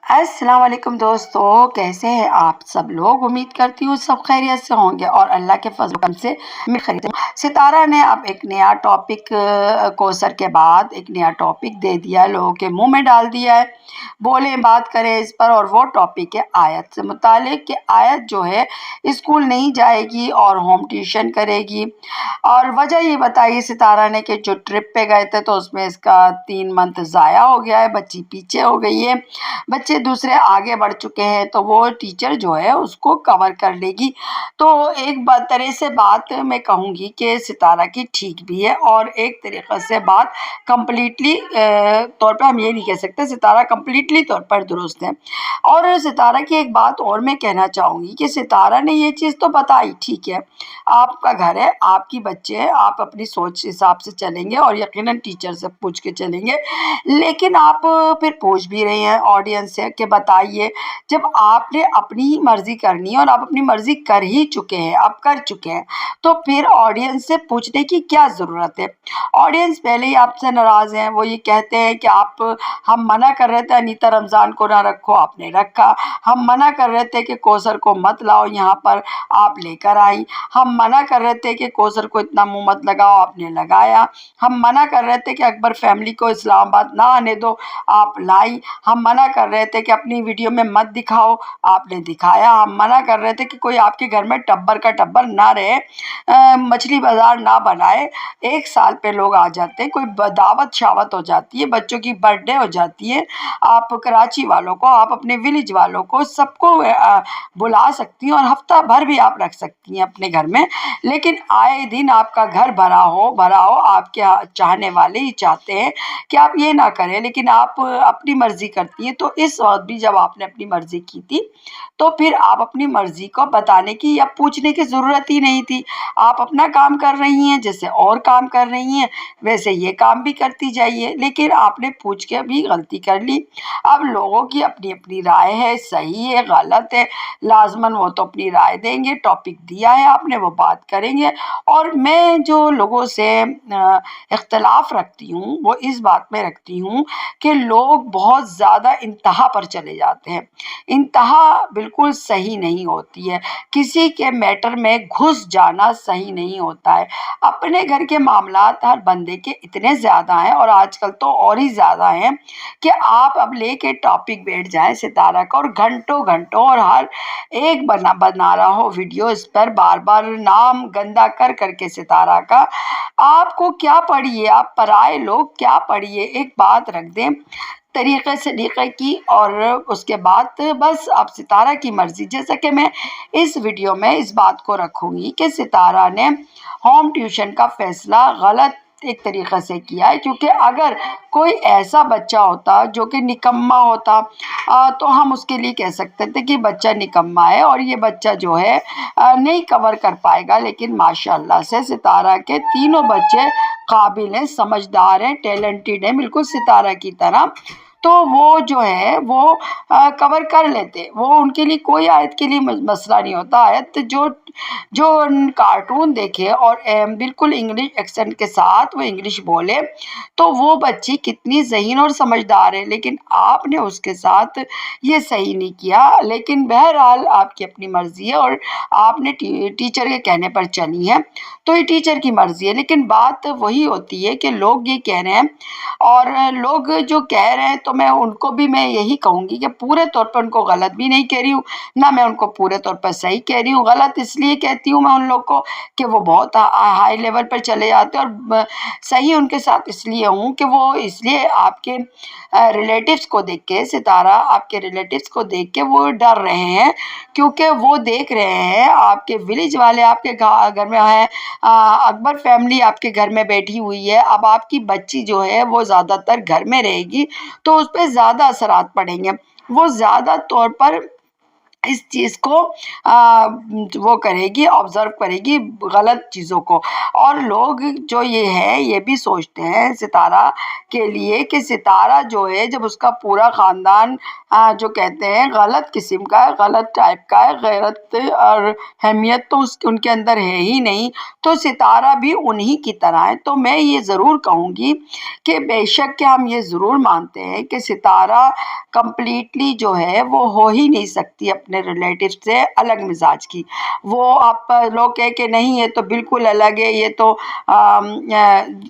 السلام علیکم دوستو، کیسے ہیں آپ سب لوگ؟ امید کرتی ہوں سب خیریت سے ہوں گے اور اللہ کے فضل و کرم سے میں خیریت ہوں۔ ستارہ نے اب ایک نیا ٹاپک کوثر کے بعد ایک نیا ٹاپک دے دیا، لوگوں کے منہ میں ڈال دیا ہے۔ بولیں، بات کریں اس پر، اور وہ ٹاپک ہے آیت سے متعلق کہ آیت جو ہے اسکول نہیں جائے گی اور ہوم ٹیوشن کرے گی۔ اور وجہ یہ بتائی ستارہ نے کہ جو ٹرپ پہ گئے تھے تو اس میں اس کا 3 منتھ ضائع ہو گیا ہے، بچی پیچھے ہو گئی ہے، بچے دوسرے آگے بڑھ چکے ہیں، تو وہ ٹیچر جو ہے اس کو کور کر لے گی۔ تو ایک طرح سے بات میں کہوں گی کہ ستارہ کی ٹھیک بھی ہے، اور ایک طریقے سے بات کمپلیٹلی طور پر ہم یہ نہیں کہہ سکتے ستارہ کمپلیٹلی طور پر درست ہے۔ اور ستارہ کی ایک بات اور میں کہنا چاہوں گی کہ ستارہ نے یہ چیز تو بتائی، ٹھیک ہے، آپ کا گھر ہے، آپ کی بچے ہیں، آپ اپنی سوچ حساب سے چلیں گے اور یقیناً ٹیچر سے پوچھ کے چلیں گے، لیکن آپ پھر پوچھ بھی رہے ہیں آڈینس سے کہ بتائیے، جب آپ نے اپنی مرضی کرنی ہے اور آپ اپنی مرضی کر ہی چکے ہیں، آپ کر چکے ہیں، تو پھر آڈینس سے پوچھنے کی کیا ضرورت ہے؟ آڈینس پہلے ہی آپ سے ناراض ہیں، وہ یہ کہتے ہیں کہ ہم منع کر رہے تھے انیتا رمضان کو نہ رکھو، آپ نے رکھا، ہم منع کر رہے تھے کہ کوثر کو مت لاؤ یہاں پر، آپ لے کر آئی، ہم منع کر رہے تھے کہ کوثر کو اتنا منہ مت لگاؤ، آپ نے لگایا، ہم منع کر رہے تھے کہ اکبر فیملی کو اسلام آباد نہ آنے دو، آپ لائی، ہم منع کر رہے تھے کہ اپنی ویڈیو میں مت دکھاؤ، آپ نے دکھایا، ہم منع کر رہے تھے کہ کوئی آپ کے گھر میں ٹبر کا ٹبر نہ رہے، مچھلی بازار نہ بنائے، 1 سال پہ لوگ آ جاتے ہیں، کوئی دعوت شاوت ہو جاتی ہے، بچوں کی برتھ ڈے ہو جاتی ہے، آپ کراچی والوں کو، آپ اپنے ولیج والوں کو، سب کو بلا سکتی ہیں اور ہفتہ بھر بھی آپ رکھ سکتی ہیں اپنے گھر میں، لیکن آئے دن آپ کا گھر بھرا ہو، آپ کے چاہنے والے ہی چاہتے ہیں کہ آپ یہ نہ کریں، لیکن آپ اپنی مرضی کرتی ہیں۔ تو اس وقت بھی جب آپ نے اپنی مرضی کی تھی تو پھر آپ اپنی مرضی کو بتانے کی یا پوچھنے کی ضرورت ہی نہیں تھی، آپ اپنا کام کر رہی ہیں جیسے اور کام کر رہی ہیں ویسے یہ کام بھی کرتی جائیے، لیکن آپ نے پوچھ کے بھی غلطی کر لی۔ اب لوگوں کی اپنی اپنی رائے ہے، صحیح ہے غلط ہے، لازماً وہ تو اپنی رائے دیں گے، ٹاپک دیا ہے آپ نے، وہ بات کریں گے۔ اور میں جو لوگوں سے اختلاف رکھتی ہوں وہ اس بات میں رکھتی ہوں کہ لوگ بہت زیادہ انتہا پر چلے جاتے ہیں، انتہا بالکل صحیح نہیں ہوتی ہے، کسی کے میٹر میں گھس جانا صحیح نہیں ہوتا ہے۔ اپنے گھر کے معاملات ہر بندے کے اتنے زیادہ ہیں، اور آج کل تو اور ہی زیادہ ہیں، کہ آپ اب لے کے ٹاپک بیٹھ جائیں ستارہ کا اور گھنٹوں گھنٹوں، اور ہر ایک بنا رہا ہو ویڈیو اس پر، بار بار نام گندا کر کر کے ستارہ کا، آپ کو کیا پڑی ہے؟ آپ پرائے لوگ کیا پڑی ہے؟ ایک بات رکھ دیں طریقے سلیقے کی، اور اس کے بعد بس اب ستارہ کی مرضی، جیسا کہ میں اس ویڈیو میں اس بات کو رکھوں گی کہ ستارہ نے ہوم ٹیوشن کا فیصلہ غلط ایک طریقے سے کیا ہے، کیونکہ اگر کوئی ایسا بچہ ہوتا جو کہ نکما ہوتا تو ہم اس کے لیے کہہ سکتے تھے کہ بچہ نکما ہے اور یہ بچہ جو ہے نہیں کور کر پائے گا، لیکن ماشاءاللہ سے ستارہ کے تینوں بچے قابل ہیں، سمجھدار ہیں، ٹیلنٹڈ ہیں، بالکل ستارہ کی طرح، تو وہ جو ہے وہ کور کر لیتے، وہ ان کے لیے کوئی آیت کے لیے مسئلہ نہیں ہوتا۔ آیت جو کارٹون دیکھے اور بالکل انگلش ایکسنٹ کے ساتھ وہ انگلش بولے تو وہ بچی کتنی ذہین اور سمجھدار ہے، لیکن آپ نے اس کے ساتھ یہ صحیح نہیں کیا، لیکن بہرحال آپ کی اپنی مرضی ہے اور آپ نے ٹیچر کے کہنے پر چلی ہیں تو یہ ٹیچر کی مرضی ہے، لیکن بات وہی ہوتی ہے کہ لوگ یہ کہہ رہے ہیں، اور لوگ جو کہہ رہے ہیں تو میں ان کو بھی میں یہی کہوں گی کہ پورے طور پر ان کو غلط بھی نہیں کہہ رہی ہوں، نہ میں ان کو پورے طور پر صحیح کہہ رہی ہوں۔ غلط اس لیے کہتی ہوں میں ان لوگ کو کہ وہ بہت ہائی لیول پر چلے جاتے ہیں، اور صحیح ان کے ساتھ اس لیے ہوں کہ وہ اس لیے آپ کے ریلیٹیوز کو دیکھ کے، ستارہ آپ کے ریلیٹیوز کو دیکھ کے وہ ڈر رہے ہیں، کیونکہ وہ دیکھ رہے ہیں آپ کے ولیج والے آپ کے گھر میں ہیں، اکبر فیملی آپ کے گھر میں بیٹھی ہوئی ہے، اب آپ کی بچی جو ہے وہ زیادہ تر گھر میں رہے گی تو اس پہ زیادہ اثرات پڑیں گے، وہ زیادہ طور پر اس چیز کو وہ کرے گی، آبزرو کرے گی غلط چیزوں کو۔ اور لوگ جو یہ ہے یہ بھی سوچتے ہیں ستارہ کے لیے کہ ستارہ جو ہے جب اس کا پورا خاندان جو کہتے ہیں غلط قسم کا ہے، غلط ٹائپ کا ہے، غیرت اور اہمیت تو ان کے اندر ہے ہی نہیں، تو ستارہ بھی انہی کی طرح ہے۔ تو میں یہ ضرور کہوں گی کہ بے شک کہ ہم یہ ضرور مانتے ہیں کہ ستارہ کمپلیٹلی جو ہے وہ ہو ہی نہیں سکتی اپنے ریلیٹیو سے الگ مزاج کی۔ وہ آپ لوگ کہے کہ نہیں یہ تو بالکل الگ ہے، یہ تو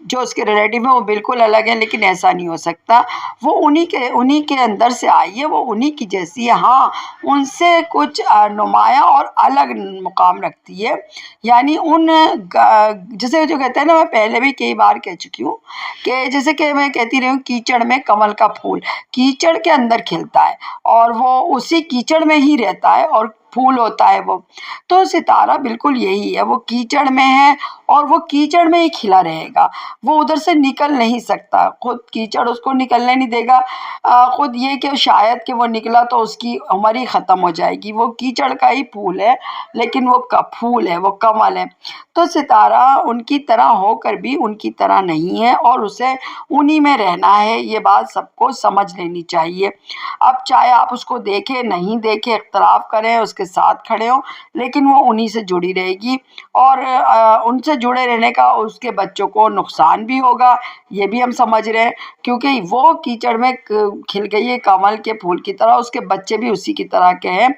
جو اس کے ریلیٹیو ہیں وہ بالکل الگ ہیں، لیکن ایسا نہیں ہو سکتا۔ وہ انہی کے اندر سے آئی ہے، وہ انہی کی جیسی ہے، ہاں ان سے کچھ نمایاں اور الگ مقام رکھتی ہے۔ یعنی ان جیسے جو کہتے ہیں نا، میں پہلے بھی کئی بار کہہ چکی ہوں کہ جیسے کہ میں کہتی رہی ہوں کیچڑ میں کمل کا پھول کیچڑ کے اندر کھلتا ہے اور وہ اسی کیچڑ میں ہی رہتا ہے اور پھول ہوتا ہے وہ۔ تو ستارہ بالکل یہی ہے، وہ کیچڑ میں ہے اور وہ کیچڑ میں ہی کھلا رہے گا، وہ ادھر سے نکل نہیں سکتا، خود کیچڑ اس کو نکلنے نہیں دے گا۔ خود یہ کہ شاید کہ وہ نکلا تو اس کی عمر ہی ختم ہو جائے گی، وہ کیچڑ کا ہی پھول ہے لیکن وہ پھول ہے، وہ کمل ہے۔ تو ستارہ ان کی طرح ہو کر بھی ان کی طرح نہیں ہے اور اسے انہی میں رہنا ہے، یہ بات سب کو سمجھ لینی چاہیے۔ اب چاہے آپ اس کو دیکھیں نہیں دیکھیں، اختلاف کریں، اس کے ساتھ کھڑے ہوں، لیکن وہ انہی سے جڑی رہے گی اور ان سے جڑے رہنے کا اس کے بچوں کو نقصان بھی ہوگا، یہ بھی ہم سمجھ رہے ہیں، کیونکہ وہ کیچڑ میں کھل گئی ہے کمل کے پھول کی طرح، اس کے بچے بھی اسی کی طرح کے ہیں،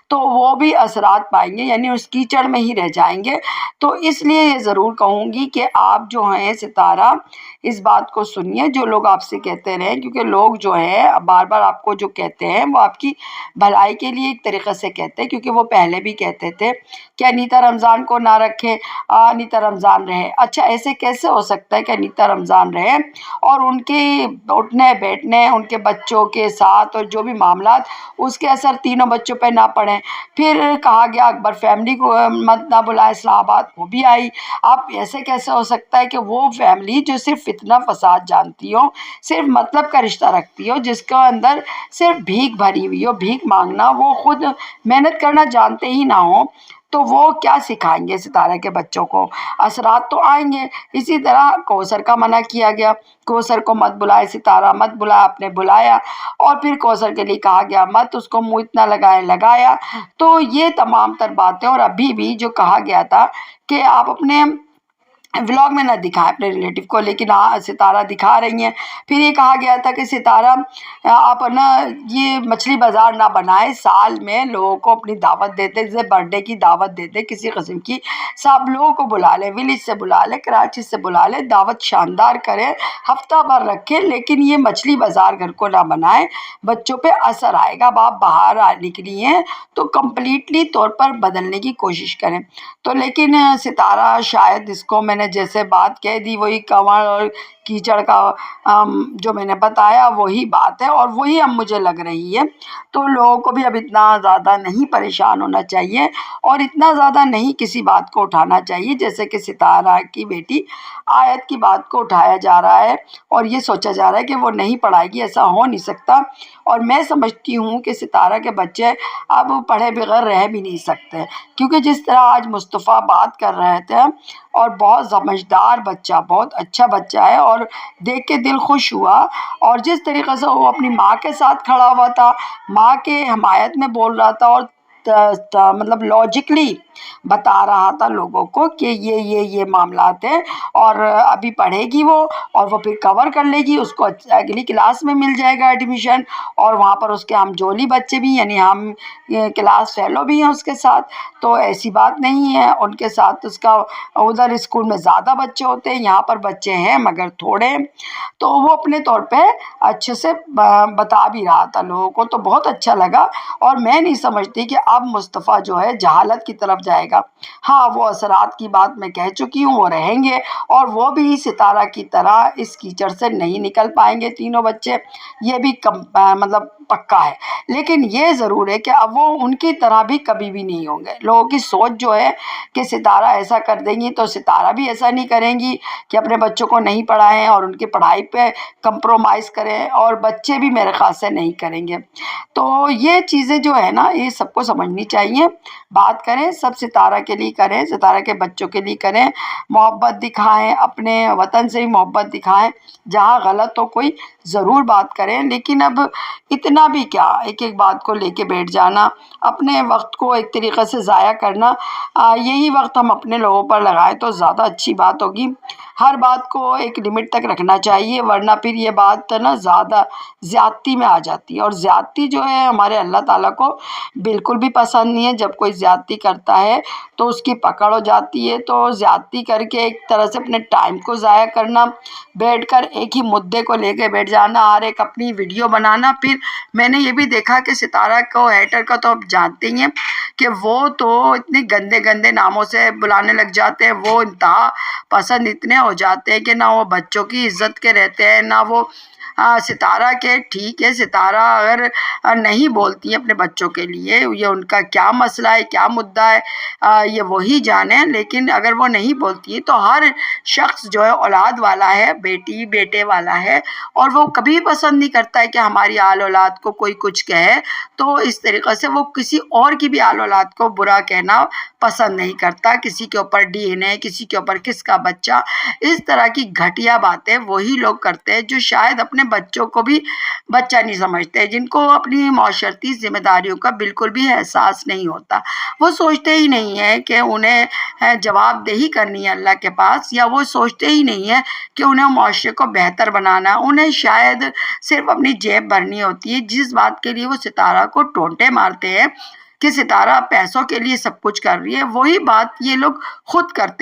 تو وہ بھی اثرات پائیں گے، یعنی اس کیچڑ میں ہی رہ جائیں گے۔ تو اس لیے یہ ضرور کہوں گی کہ آپ جو ہیں ستارہ اس بات کو سنیے جو لوگ آپ سے کہتے رہے، کیونکہ لوگ جو ہے بار بار آپ کو جو کہتے ہیں وہ آپ کی بھلائی کے لیے ایک طریقے سے کہتے ہیں، کیونکہ وہ پہلے بھی کہتے تھے کہ انیتا رمضان کو نہ رکھے، انیتا رمضان رہے۔ اچھا ایسے کیسے ہو سکتا ہے کہ انیتا رمضان رہے اور ان کے اٹھنے بیٹھنے، ان کے بچوں کے ساتھ اور جو بھی معاملات اس کے اثر تینوں بچوں پہ نہ پڑے؟ پھر کہا گیا اکبر فیملی کو مت نہ بلائے اسلام آباد، وہ بھی آئی۔ اب ایسے کیسے ہو سکتا ہے کہ وہ فیملی جو صرف فتنہ فساد جانتی ہو، صرف مطلب کا رشتہ رکھتی ہو، جس کے اندر صرف بھیک بھری ہوئی ہو، بھیک مانگنا، وہ خود محنت کرنا جانتے ہی نہ ہو، تو وہ کیا سکھائیں گے ستارہ کے بچوں کو؟ اثرات تو آئیں گے۔ اسی طرح کوثر کا منع کیا گیا، کوثر کو مت بلائے، ستارہ مت بلایا، آپ نے بلایا، اور پھر کوثر کے لیے کہا گیا مت اس کو منہ اتنا لگائے، لگایا۔ تو یہ تمام تر باتیں، اور ابھی بھی جو کہا گیا تھا کہ آپ اپنے ولاگ میں نہ دکھائیں اپنے ریلیٹیو کو، لیکن ستارہ دکھا رہی ہیں۔ پھر یہ کہا گیا تھا کہ ستارہ آپ نا یہ مچھلی بازار نہ بنائے، سال میں لوگوں کو اپنی دعوت دیتے، جیسے برتھ ڈے کی دعوت دیتے کسی قسم کی، سب لوگوں کو بلا لے، ولیج سے بلا لے، کراچی سے بلا لے، دعوت شاندار کرے، ہفتہ بھر رکھے، لیکن یہ مچھلی بازار گھر کو نہ بنائے، بچوں پہ اثر آئے گا۔ اب آپ باہر نکلی ہیں تو کمپلیٹلی طور پر بدلنے کی کوشش کریں۔ تو لیکن ستارہ شاید اس کو میں نے جیسے بات کہہ دی، وہی کنوڑ اور کیچڑ کا جو میں نے بتایا وہی بات ہے اور وہی اب مجھے لگ رہی ہے۔ تو لوگوں کو بھی اب اتنا زیادہ نہیں پریشان ہونا چاہیے اور اتنا زیادہ نہیں کسی بات کو اٹھانا چاہیے، جیسے کہ ستارہ کی بیٹی آیت کی بات کو اٹھایا جا رہا ہے اور یہ سوچا جا رہا ہے کہ وہ نہیں پڑھائے گی، ایسا ہو نہیں سکتا۔ اور میں سمجھتی ہوں کہ ستارہ کے بچے اب پڑھے بغیر رہ بھی نہیں سکتے، کیونکہ جس طرح آج مصطفیٰ بات کر رہے تھے اور بہت سمجھدار بچہ، بہت اچھا بچہ ہے اور دیکھ کے دل خوش ہوا، اور جس طریقے سے وہ اپنی ماں کے ساتھ کھڑا ہوا تھا، ماں کے حمایت میں بول رہا تھا اور مطلب لاجکلی بتا رہا تھا لوگوں کو کہ یہ معاملات ہیں، اور ابھی پڑھے گی وہ اور وہ پھر کور کر لے گی، اس کو اگلی کلاس میں مل جائے گا ایڈمیشن، اور وہاں پر اس کے ہم جولی بچے بھی، یعنی ہم کلاس فیلو بھی ہیں اس کے ساتھ۔ تو ایسی بات نہیں ہے، ان کے ساتھ اس کا ادھر اسکول میں زیادہ بچے ہوتے ہیں، یہاں پر بچے ہیں مگر تھوڑے، تو وہ اپنے طور پہ اچھے سے بتا بھی رہا تھا لوگوں کو، تو بہت اچھا لگا۔ اور میں نہیں سمجھتی کہ اب مصطفیٰ جو ہے جہالت کی طرف جائے گا۔ ہاں وہ اثرات کی بات میں کہہ چکی ہوں، وہ رہیں گے اور وہ بھی ستارہ کی طرح اس کیچڑ سے نہیں نکل پائیں گے تینوں بچے، یہ بھی مطلب پکا ہے۔ لیکن یہ ضرور ہے کہ اب وہ ان کی طرح بھی کبھی بھی نہیں ہوں گے۔ لوگوں کی سوچ جو ہے کہ ستارہ ایسا کر دیں گی تو ستارہ بھی ایسا نہیں کریں گی کہ اپنے بچوں کو نہیں پڑھائیں اور ان کی پڑھائی پہ کمپرومائز کریں، اور بچے بھی میرے خیال سے نہیں کریں گے۔ تو تو یہ چیزیں جو ہے نا یہ سب کو سمجھنی چاہیے. بات کریں سب ستارہ کے لیے کریں, ستارہ کے بچوں کے لیے کریں, محبت دکھائیں, اپنے وطن سے بھی محبت دکھائیں. جہاں غلط ہو کوئی ضرور بات کریں, لیکن اب اتنا بھی کیا ایک ایک بات کو لے کے بیٹھ جانا, اپنے وقت کو ایک طریقے سے ضائع کرنا. یہی وقت ہم اپنے لوگوں پر لگائیں تو زیادہ اچھی بات ہوگی. ہر بات کو ایک لمٹ تک رکھنا چاہیے, ورنہ پھر یہ بات نا زیادہ زیادتی میں آ جاتی ہے, اور زیادتی جو ہے ہمارے اللہ تعالیٰ کو بالکل بھی پسند نہیں ہے. جب کوئی زیادتی کرتا ہے تو اس کی پکڑ ہو جاتی ہے. تو زیادتی کر کے ایک طرح سے اپنے ٹائم کو ضائع کرنا, بیٹھ کر ایک ہی مدعے کو لے کے بیٹھ جانا, ہر ایک اپنی ویڈیو بنانا. پھر میں نے یہ بھی دیکھا کہ ستارہ کو ہیٹر کا تو آپ جانتے ہی ہیں کہ وہ تو اتنے گندے گندے ناموں سے بلانے لگ جاتے ہیں, وہ انتہا پسند اتنے ہو جاتے ہیں کہ نہ وہ بچوں کی عزت کے رہتے ہیں نہ وہ ستارہ کے. ٹھیک ہے, ستارہ اگر نہیں بولتی ہیں اپنے بچوں کے لیے, یہ ان کا کیا مسئلہ ہے, کیا مدعا ہے, یہ وہی جانیں. لیکن اگر وہ نہیں بولتی ہے تو ہر شخص جو ہے اولاد والا ہے, بیٹی بیٹے والا ہے, اور وہ کبھی پسند نہیں کرتا ہے کہ ہماری آل اولاد کو کوئی کچھ کہے. تو اس طریقے سے وہ کسی اور کی بھی آل اولاد کو برا کہنا پسند نہیں کرتا. کسی کے اوپر ڈی این اے, کسی کے اوپر کس کا بچہ, اس طرح کی گھٹیا باتیں وہی لوگ کرتے ہیں جو شاید اپنے بچوں کو بھی بچہ نہیں سمجھتے, جن کو اپنی معاشرتی ذمہ داریوں کا بالکل بھی احساس نہیں ہوتا. وہ سوچتے ہی نہیں ہے کہ انہیں جواب دہی کرنی ہے اللہ کے پاس, یا وہ سوچتے ہی نہیں ہے کہ انہیں معاشرے کو بہتر بنانا. انہیں شاید صرف اپنی جیب بھرنی ہوتی ہے. جس بات کے لیے وہ ستارہ کو ٹونٹے مارتے ہیں کہ ستارہ پیسوں کے لیے سب کچھ کر رہی ہے, وہی بات یہ لوگ خود کرتے